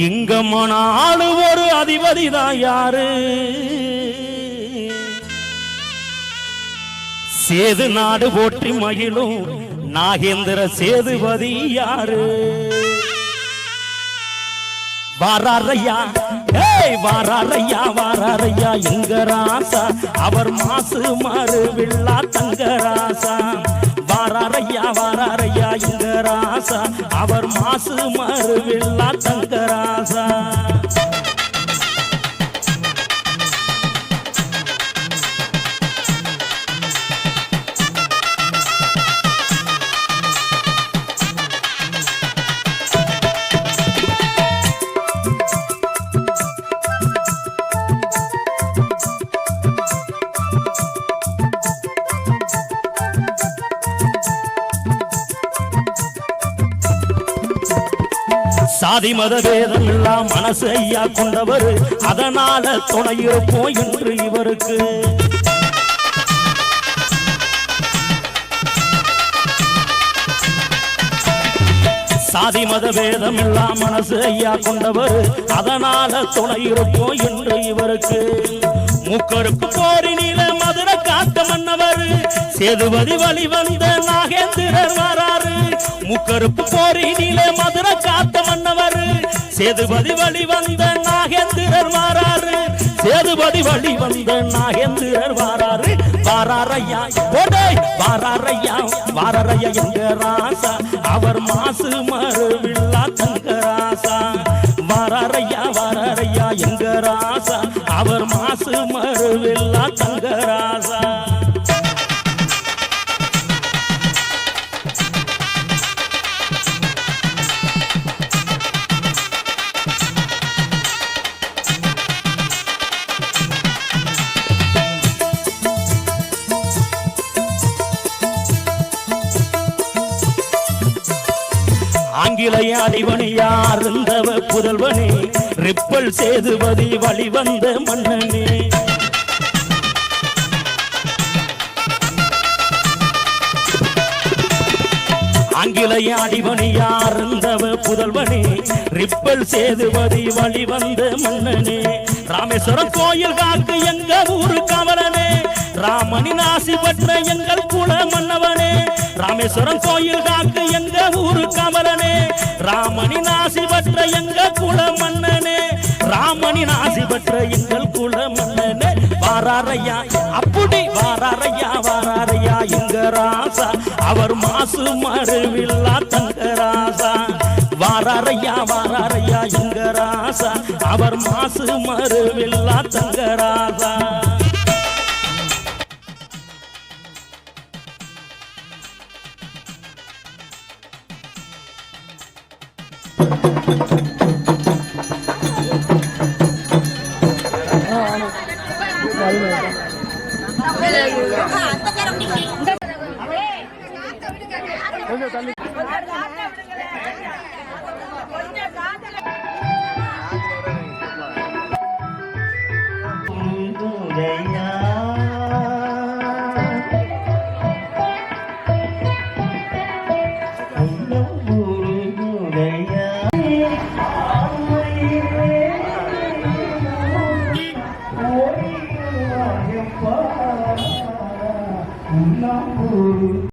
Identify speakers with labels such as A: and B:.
A: இங்க மனாலு ஒரு அதிபதி தான் யாரு? சேது நாடு போற்றி மகிழும் நாகேந்திர சேதுபதி யாரு? வாராரையா, வாராரையா, வாராரையா எங்க ராசா, அவர் மாசு மாறு வில்லா தங்க ராசா. வாராரையா, வாராரையா எங்க ராசா, அவர் மாசு மாறு வில்லா தங்க ராசா. சாதி மத வேதம் இல்லா மனசு ஐயா கொண்டவர், அதனால துணை இருப்போம் என்று இவருக்கு. சாதி மத வேதம் இல்லா மனசு ஐயா கொண்டவர், அதனால துணை இருப்போம் என்று இவருக்கு. மூக்கருக்கு போரினில மதுரை காத்த மன்னவர், சேதுபதி வழி வந்த நாகேந்திரர் வராரு. மூக்கருக்கு போரினில மதுரை காத்த மன்னவர், சேதுபதி வழி வந்த நாகேந்திரர் வராரு. சேதுபதி வழி வந்த நாகேந்திரர் வராரு. வாராரையா, வாராரையா, வாராரையா எங்க ராசா, அவர் மாசு மறு வில்லா தங்க ராசா. வாராரையா, வாராரையா எங்க ராசா, அவர் மாசு மறு வில்லா தங்க ராசா. ஆங்கிலேய அடிவணியார் இருந்தவ புதல்வனே, ரிப்பல் சேதுபதி வழி வந்த மன்னனே. ஆங்கிலேய அடிவணியார் இருந்தவ புதல்வனே, ரிப்பல் சேதுபதி வழி வந்த மன்னனே. ராமேஸ்வரம் கோயில் காக்கு எங்க ஊரு கமலனே, ராமனின் ஆசி பெற்ற எங்கள் குல மன்னவனே. ராமேஸ்வரம் கோயில் காக்கு எங்க ஊரு கமலனே, ராமனின் ஆசி பெற்ற எங்க குல மன்னனே. ராமனின் ஆசி பெற்ற எங்கள் குல மன்னனே. வாராரையா, அப்படி வாராரையா, வாராரையா எங்க ராசா, அவர் மாசு மறு வில்லா தங்க ராசா. வாராரையா, வாராரையா எங்க ராசா, அவர் மாசு மறு வில்லா தங்க ராசா.
B: கொஞ்சம் தள்ளி